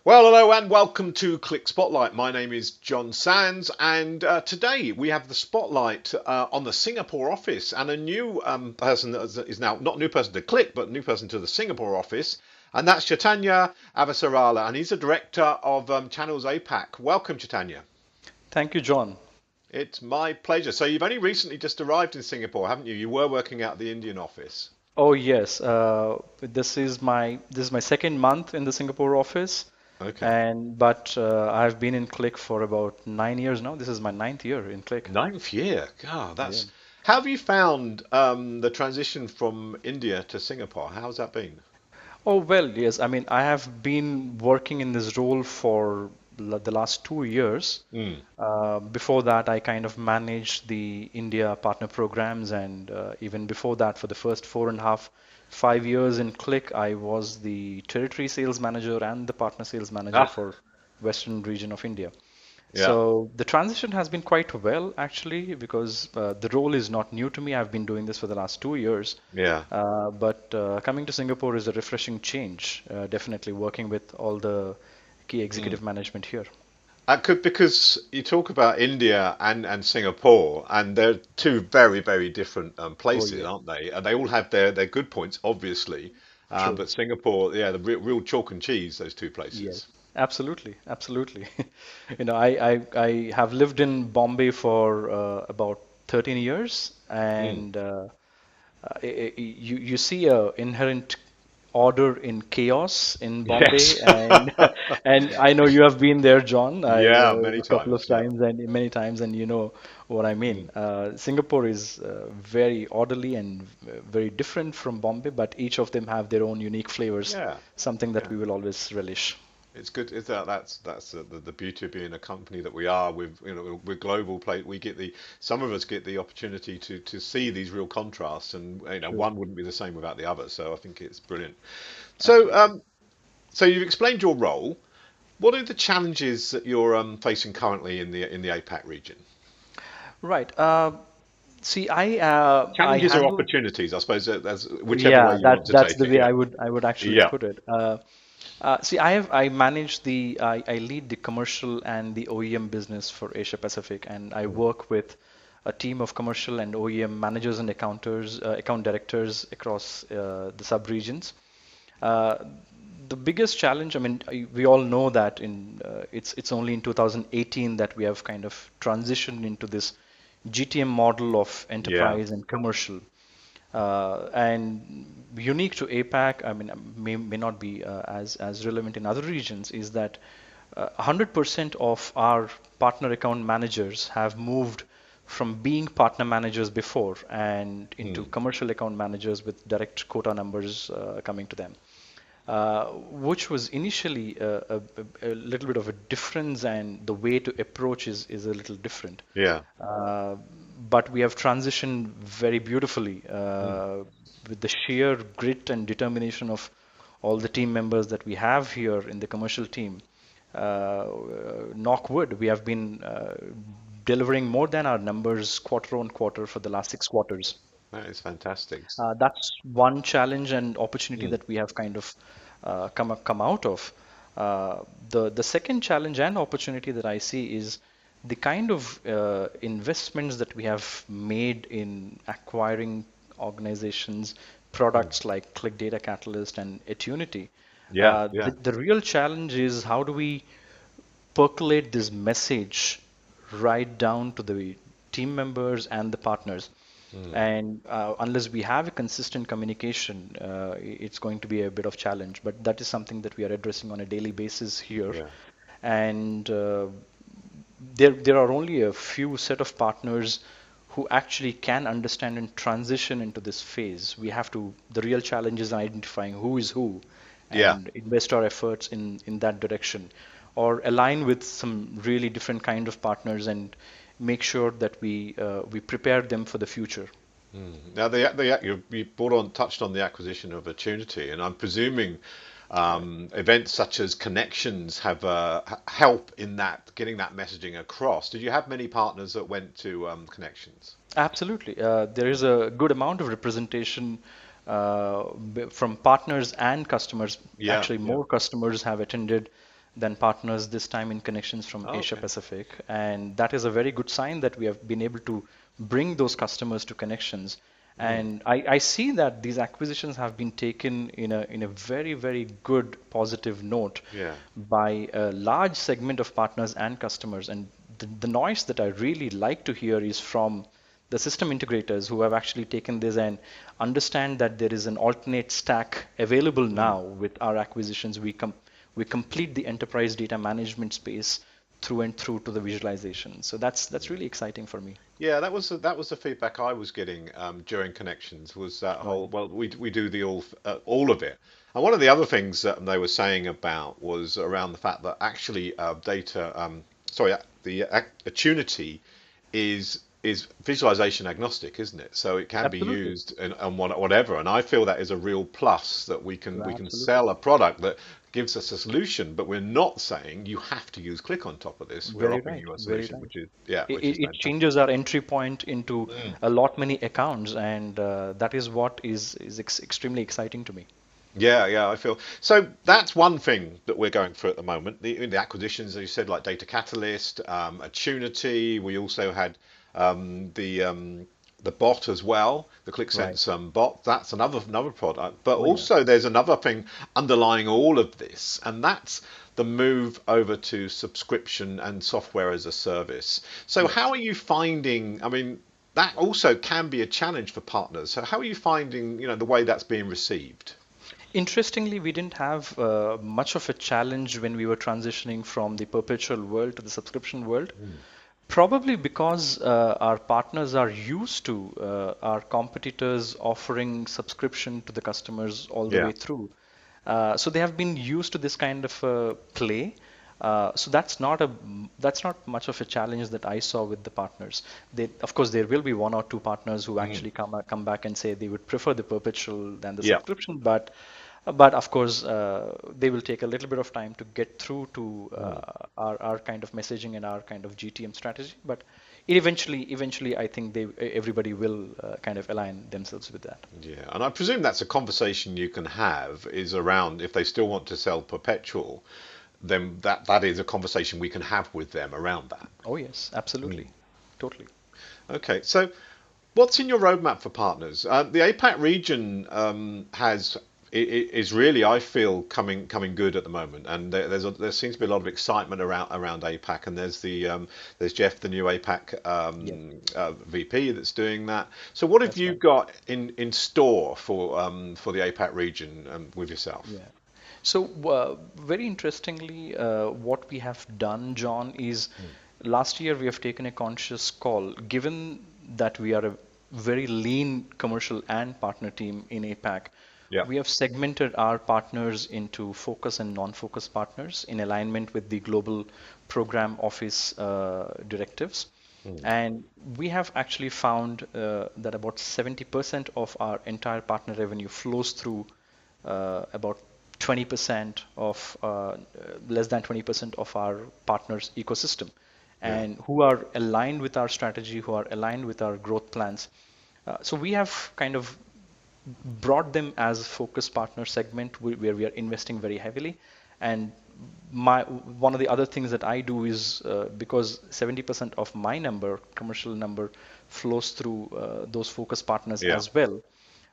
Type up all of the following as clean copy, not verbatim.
Well, hello and welcome to Qlik Spotlight. My name is John Sands, and today we have the spotlight on the Singapore office and a new person that is now not a new person to Qlik, but a new person to the Singapore office, and that's Chaitanya Avasarala, and he's the director of Channels APAC. Welcome, Chaitanya. Thank you, John. It's my pleasure. So you've only recently just arrived in Singapore, haven't you? You were working out the Indian office. Oh yes, this is my second month in the Singapore office, Okay. and but I've been in Qlik for about 9 years now. This is my ninth year in Qlik. Ninth year. God, Yeah. that's. How have you found the transition from India to Singapore? How's that been? Oh well, yes. I mean, I have been working in this role for the last 2 years. Mm. Before that, I kind of managed the India partner programs, and even before that, for the first 4.5, 5 years in Qlik, I was the territory sales manager and the partner sales manager Ah, for Western region of India. yeah, So the transition has been quite well, actually, because the role is not new to me. I've been doing this for the last 2 years. yeah. But coming to Singapore is a refreshing change, definitely working with all the key Mm. executive management here. I could because you talk about India and Singapore, and they're two very, very different Oh, places, yeah, aren't they? And they all have their good points, obviously. true. But Singapore, yeah, the real chalk and cheese, those two Yes, places. absolutely, absolutely. I have lived in Bombay for about 13 years, Mm. and you see a inherent order in chaos in Bombay, Yes. and and I know you have been there, John. Yeah, many A couple of times. Yeah. times and many times, and you know what I mean. Mm. Singapore is very orderly and very different from Bombay, but each of them have their own unique flavors, Yeah. something that Yeah. we will always relish. It's good. Is that's the beauty of being a company that we are. With we're global. Play. We get the some of us get the opportunity to see these real contrasts, and True, one wouldn't be the same without the other. So I think it's brilliant. So absolutely. so you've explained your role. What are the challenges that you're facing currently in the APAC region? Right. See, I Challenges or handle. opportunities, I suppose. That's whichever way Yeah, you want that to that's take the it. way Yeah. I would actually Yeah. put it. See, I lead the commercial and the OEM business for Asia Pacific, and I Mm. work with a team of commercial and OEM managers and account directors across the sub-regions. Uh, the biggest challenge, I mean, we all know that it's only in 2018 that we have kind of transitioned into this GTM model of Yeah. enterprise and commercial. And unique to APAC, I mean, may not be as relevant in other regions, is that 100% of our partner account managers have moved from being partner managers before and into Mm. commercial account managers with direct quota numbers coming to them, which was initially a little bit of a difference, and the way to approach is a little different. Yeah. Uh, but we have transitioned very beautifully Mm. with the sheer grit and determination of all the team members that we have here in the commercial team. Knock wood, we have been delivering more than our numbers quarter on quarter for the last 6 quarters. That is fantastic. That's one challenge and opportunity Mm. that we have kind of come out of. The second challenge and opportunity that I see is the kind of investments that we have made in acquiring organizations, Mm. products like Qlik Data Catalyst and Attunity. Yeah. The, Yeah. the real challenge is how do we percolate this message right down to the team members and the partners. Mm. And unless we have a consistent communication, it's going to be a bit of challenge. But that is something that we are addressing on a daily basis here. Yeah. And there are only a few set of partners who actually can understand and transition into this phase. The real challenge is identifying who is who Yeah. and invest our efforts in that direction, or align with some really different kind of partners and make sure that we prepare them for the future. Mm. Now, you touched on the acquisition of Opportunity, and I'm presuming Right. events such as Connections have help in that getting that messaging across. Did you have many partners that went to Connections? Absolutely. There is a good amount of representation from partners and customers. Yeah, Actually, yeah. more customers have attended than partners this time in connections from Oh, Asia okay. Pacific. And that is a very good sign that we have been able to bring those customers to connections. Mm. And I see that these acquisitions have been taken in a very, very good positive note Yeah. by a large segment of partners and customers. And the noise that I really like to hear is from the system integrators who have actually taken this and understand that there is an alternate stack available Mm. now with our acquisitions. We complete the enterprise data management space through and through to the visualization. So that's really exciting for me. Yeah, that was the feedback I was getting during connections was that Right. whole well we do the all of it. And one of the other things that they were saying about was around the fact that actually data sorry the Attunity is visualization agnostic, isn't it? So it can be Absolutely. used in whatever. And I feel that is a real plus that we can Absolutely. sell a product that gives us a solution, but we're not saying you have to use Qlik on top of this. We're Very offering right. you a Very solution, right. which is It fantastic. changes our entry point into Mm. a lot many accounts, and that is what is extremely exciting to me. Yeah, yeah, I feel so. That's one thing that we're going through at the moment. The acquisitions, as you said, like Data Catalyst, Attunity. We also had um, the um, the bot as well, the Right. ClickSense bot. That's another product. But Oh yeah. also, there's another thing underlying all of this, and that's the move over to subscription and software as a service. So, how Yes. are you finding? I mean, that also can be a challenge for partners. So, how are you finding, the way that's being received? Interestingly, we didn't have much of a challenge when we were transitioning from the perpetual world to the subscription world. Mm. Probably because our partners are used to our competitors offering subscription to the customers all the Yeah. way through. So they have been used to this kind of play. So that's not much of a challenge that I saw with the partners. Of course, there will be one or two partners who Mm. actually come back and say they would prefer the perpetual than the Yeah. subscription, but of course, they will take a little bit of time to get through to Mm. our kind of messaging and our kind of GTM strategy. But eventually, I think everybody will kind of align themselves with that. Yeah. And I presume that's a conversation you can have is around if they still want to sell perpetual, then that is a conversation we can have with them around that. Oh yes, Mm. absolutely, totally. Okay. So what's in your roadmap for partners? The APAC region is really, I feel, coming good at the moment, and there seems to be a lot of excitement around APAC. And there's Jeff, the new APAC Yes, VP, that's doing that. So what have that's you right. got in store for the APAC region with yourself? Yeah. So, very interestingly, what we have done, John, is Mm. last year we have taken a conscious call, given that we are a very lean commercial and partner team in APAC. Yeah. We have segmented our partners into focus and non-focus partners in alignment with the global program office directives. Mm. And we have actually found that about 70% of our entire partner revenue flows through about 20% of less than 20% of our partners ecosystem, Yeah. and who are aligned with our strategy, who are aligned with our growth plans. So we have kind of brought them as focus partner segment where we are investing very heavily. And my one of the other things that I do is because 70% of my number, commercial number, flows through those focus partners Yeah. as well.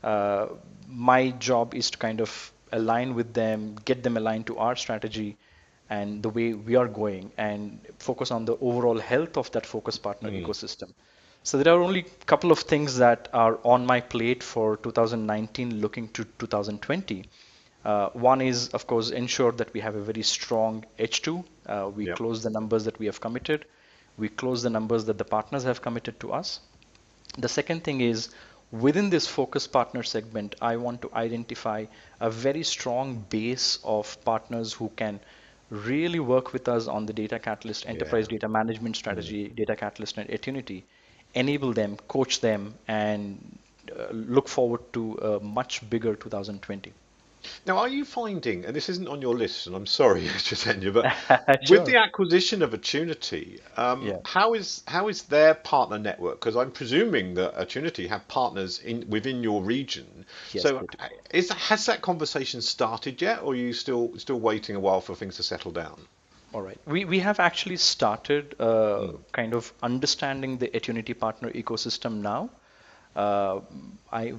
Uh, my job is to kind of align with them, get them aligned to our strategy and the way we are going, and focus on the overall health of that focus partner Mm. ecosystem. So there are only a couple of things that are on my plate for 2019 looking to 2020. One is, of course, ensure that we have a very strong H2. We Yeah. close the numbers that we have committed. We close the numbers that the partners have committed to us. The second thing is within this focus partner segment, I want to identify a very strong base of partners who can really work with us on the data catalyst, Yeah. enterprise data management Mm. strategy, data catalyst, and Attunity, enable them, coach them, and look forward to a much bigger 2020. Now, are you finding, and this isn't on your list, and I'm sorry, Chaitanya, but with Sure. the acquisition of Attunity, Yeah. how is their partner network? Because I'm presuming that Attunity have partners in within your region. Yes, So, they do. has that conversation started yet, or are you still waiting a while for things to settle down? All right. We have actually started Mm. kind of understanding the Attunity partner ecosystem now. Uh,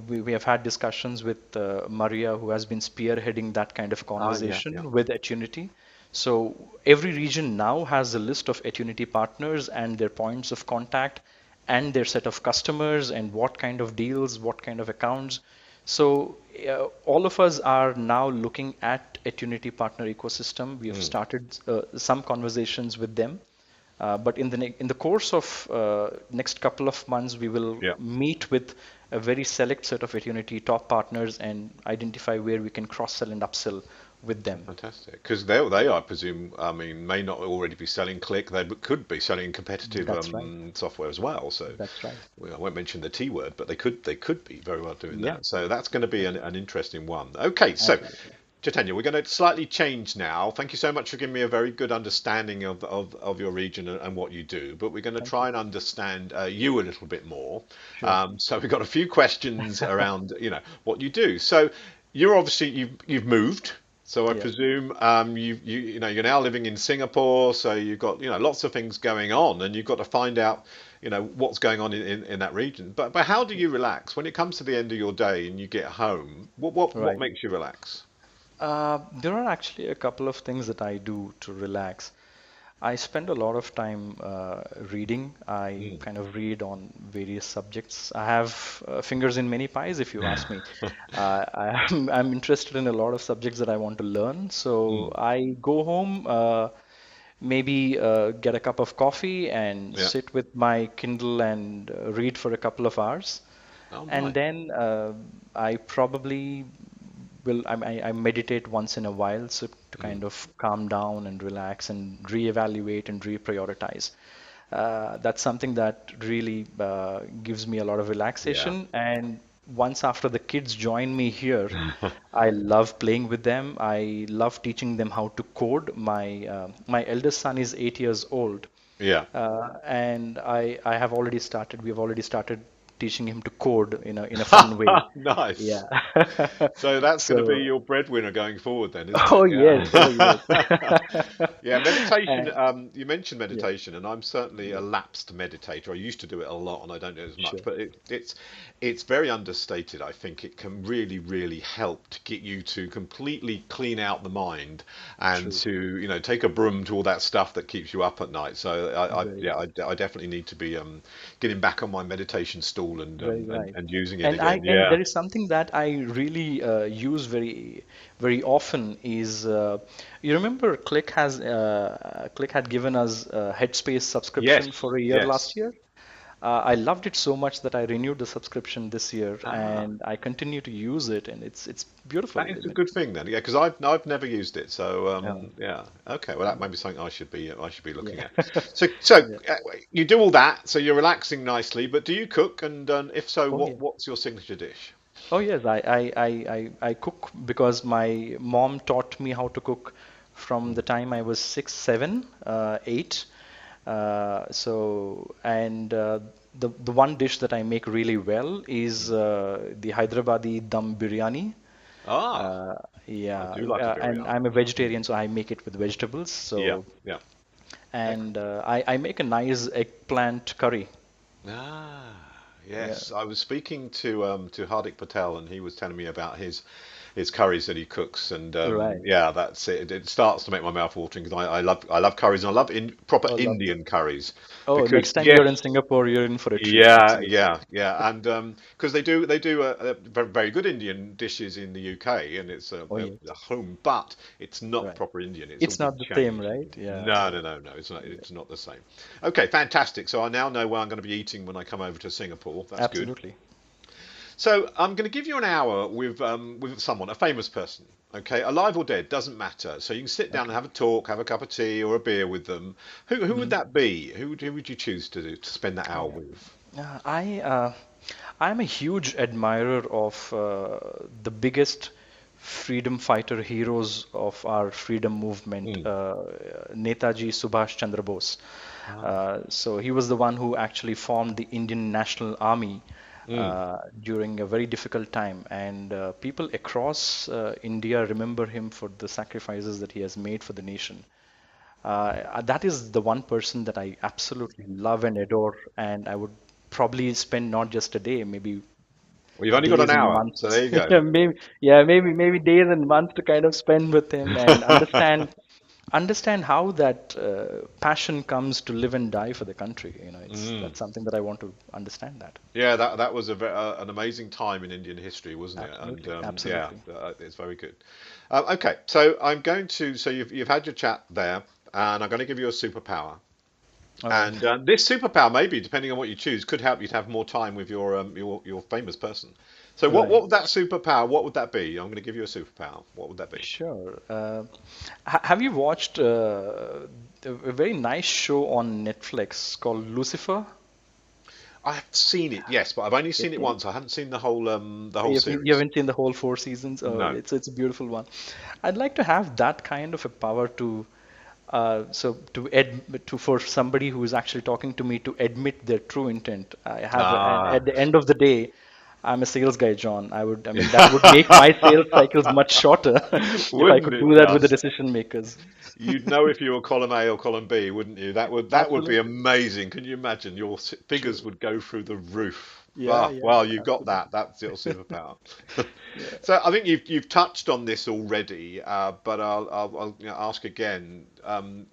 we have had discussions with Maria, who has been spearheading that kind of Ah, yeah, yeah. conversation with Attunity. So every region now has a list of Attunity partners and their points of contact and their set of customers and what kind of deals, what kind of accounts. So all of us are now looking at Attunity partner ecosystem. We have Mm. started some conversations with them. But in the course of next couple of months, we will Yeah. meet with a very select set of Unity top partners and identify where we can cross sell and upsell with them. Fantastic. Because they, I presume, I mean, may not already be selling Qlik. They could be selling competitive That's right. software as well. So, That's right. well, I won't mention the T word, but they could be very well doing Yeah, that. So that's going to be that's an interesting one. Okay, so absolutely. Chaitanya, we're going to slightly change now. Thank you so much for giving me a very good understanding of your region and what you do. But we're going to Thank try you. and understand you a little bit more. Sure. So we've got a few questions around, what you do. So you're obviously you've moved. So I Yeah. presume you're now living in Singapore. So you've got lots of things going on, and you've got to find out what's going on in that region. But how do you relax when it comes to the end of your day and you get home? What Right. makes you relax? There are actually a couple of things that I do to relax. I spend a lot of time reading. I Mm. kind of read on various subjects. I have fingers in many pies, if you ask me. I'm interested in a lot of subjects that I want to learn. So Mm. I go home, maybe get a cup of coffee and Yeah. sit with my Kindle and read for a couple of hours. Oh, And nice. then I probably I meditate once in a while, so to Mm. kind of calm down and relax and reevaluate and reprioritize. That's something that really gives me a lot of Yeah. relaxation. And once after the kids join me here, I love playing with them. I love teaching them how to code. My eldest son is 8 years old, Yeah. and I have already started. We have already started teaching him to code in a fun way. Yeah. Nice. So that's going to be So, your breadwinner going forward then, isn't oh it? yes, oh yes. Yeah. Yeah, meditation. And You mentioned yeah, meditation, and I'm certainly a yeah, lapsed meditator. I used to do it a lot, and I don't do it as much. sure. But it's very understated. I think it can really, really help to get you to completely clean out the mind and True. to take a broom to all that stuff that keeps you up at night. So Very yeah, right. I definitely need to be getting back on my meditation stool and Very right. using it And again. there Yeah. is something that I really use very often is you remember Qlik had given us a Headspace subscription Yes. for a year Yes. last year. I loved it so much that I renewed the subscription this year, Ah. and I continue to use it, and it's beautiful. That is I a mean, good thing then, yeah, because I've never used it. So yeah, yeah, okay, well that may be something I should be looking yeah, at. So yeah. you do all that, so you're relaxing nicely. But do you cook? And if so, Oh yeah. what's your signature dish? Oh yes, I cook because my mom taught me how to cook from the Mm. time I was 6, 7, 8. The one dish that I make really well is the Hyderabadi dum biryani. Ah, Uh, I yeah, do like a and biryani. I'm a Mm. vegetarian, so I make it with vegetables. Yeah, So, yeah. and I make a nice eggplant curry. Ah, Yeah, yes. I was speaking to Hardik Patel, and he was telling me about his curries that he cooks, and right. yeah, that's it. It starts to make my mouth watering because I love curries, and I love proper Oh, lovely. Indian curries Oh, because next time yes, you're in Singapore, you're in for a treat. yeah, Absolutely. yeah, yeah, and because they do a very, very good Indian dishes in the UK, and it's Oh, a yes. home, but it's not Right. proper Indian. It's all It's been not the same, changed. right? Yeah. No, no, no, no. It's not. Yeah. It's not the same. Okay, fantastic. So I now know where I'm going to be eating when I come over to Singapore. That's good. Absolutely. So I'm going to give you an hour with someone, a famous person. Okay, alive or dead, doesn't matter. So you can sit down and Okay. have a talk, have a cup of tea or a beer with them. Who would Mhm. that be? Who would you choose to spend that hour Yeah. with? I'm a huge admirer of the biggest freedom fighter heroes of our freedom movement, Mm. Netaji Subhash Chandra Bose. Ah. So he was the one who actually formed the Indian National Army Mm. during a very difficult time, and people across India remember him for the sacrifices that he has made for the nation. That is the one person that I absolutely love and adore, and I would probably spend not just a day, maybe Well, you've only got an days and hour, so there months. you go. Yeah, maybe days and months to kind of spend with him and understand how that passion comes to live and die for the country. It's Mm. that's something that I want to understand that. Yeah, that was an amazing time in Indian history, wasn't it? And Absolutely, yeah, absolutely. it's very good. Okay, so you've had your chat there, and I'm going to give you a superpower. All right. And this superpower, maybe depending on what you choose, could help you to have more time with your famous person. So what Right. would that superpower? What would that be? I'm going to give you a superpower. What would that be? Sure. Have you watched a very nice show on Netflix called Lucifer? I've seen it, yes, but I've only You've seen it seen it? once. I haven't seen the whole You series. haven't seen the whole 4 seasons? Oh, No. it's a beautiful one. I'd like to have that kind of a power to for somebody who is actually talking to me to admit their true intent. And Ah, at the end of the day, I'm a sales guy, John. I mean, that would make my sales cycles much shorter if I wouldn't could it do that with the just? decision makers. You'd know if you were column A or column B, wouldn't you? That would be Absolutely. amazing. Can you imagine? Your figures True. would go through the roof. Yeah, Ah, yeah, well, you've got absolutely. that. That's your superpower. Yeah, So I think you've touched on this already, but I'll ask again.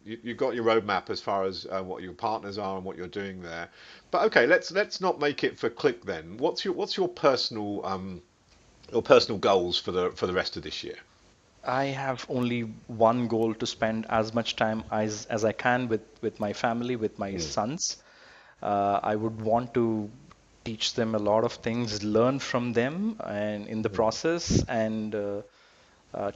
You've got your roadmap as far as what your partners are and what you're doing there. But okay, let's not make it for Qlik then. What's your personal goals for the rest of this year? I have only one goal to spend as much time as I can with my family, with my Mm. sons. I would want to teach them a lot of things, learn from them, and in the process, and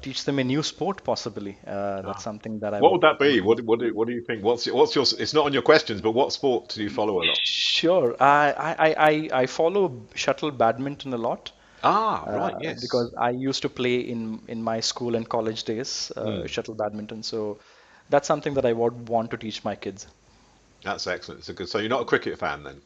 teach them a new sport possibly. That's Ah. something that I What would would that I be? would What want what to do, do. what do you think? What's your? It's not on your questions, but what sport do you follow a lot? Sure. I follow shuttle badminton a lot. Ah, right, yes. Because I used to play in my school and college days, Mm. shuttle badminton. So that's something that I would want to teach my kids. That's excellent. It's a good. So you're not a cricket fan then?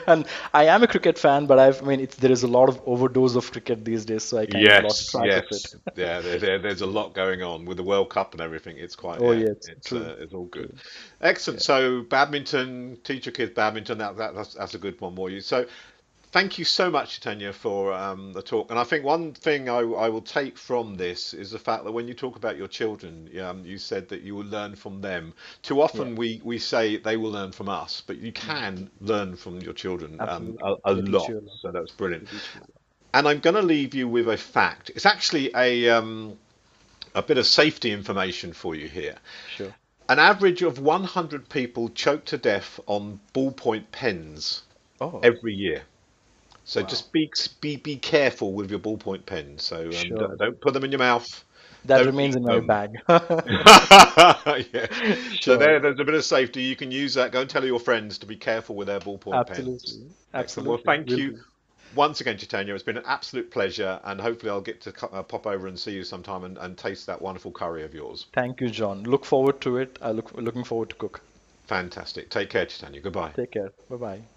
And I am a cricket fan, but I mean, there is a lot of overdose of cricket these days, so I kind of lost Yes, track of it. yes. Yeah, there's a lot going on with the World Cup and everything. It's quite, Oh yeah, yes, it's true, uh, it's all good. true. Excellent. Yeah. So badminton, teach your kids badminton. That's a good one for you. So thank you so much, Tanya, for the talk. And I think one thing I will take from this is the fact that when you talk about your children, you said that you will learn from them. Too Yeah. often we say they will learn from us, but you Mhm. can learn from your children Absolutely. a They teach lot. you a lot. So that's brilliant. They teach you a lot. And I'm going to leave you with a fact. It's actually a bit of safety information for you here. Sure. An average of 100 people choke to death on ballpoint pens Oh, every year. So wow. just be careful with your ballpoint pens. So Sure. don't put them in your mouth. That Don't remains eat in my them. bag. Yeah. So Sure. there's a bit of safety. You can use that. Go and tell your friends to be careful with their ballpoint pens. Absolutely. Excellent. Well, Absolutely. thank Will you do. once again, Chaitanya. It's been an absolute pleasure, and hopefully I'll get to pop over and see you sometime and taste that wonderful curry of yours. Thank you, John. Look forward to it. Looking forward to cook. Fantastic. Take care, Chaitanya. Goodbye. Take care. Bye bye.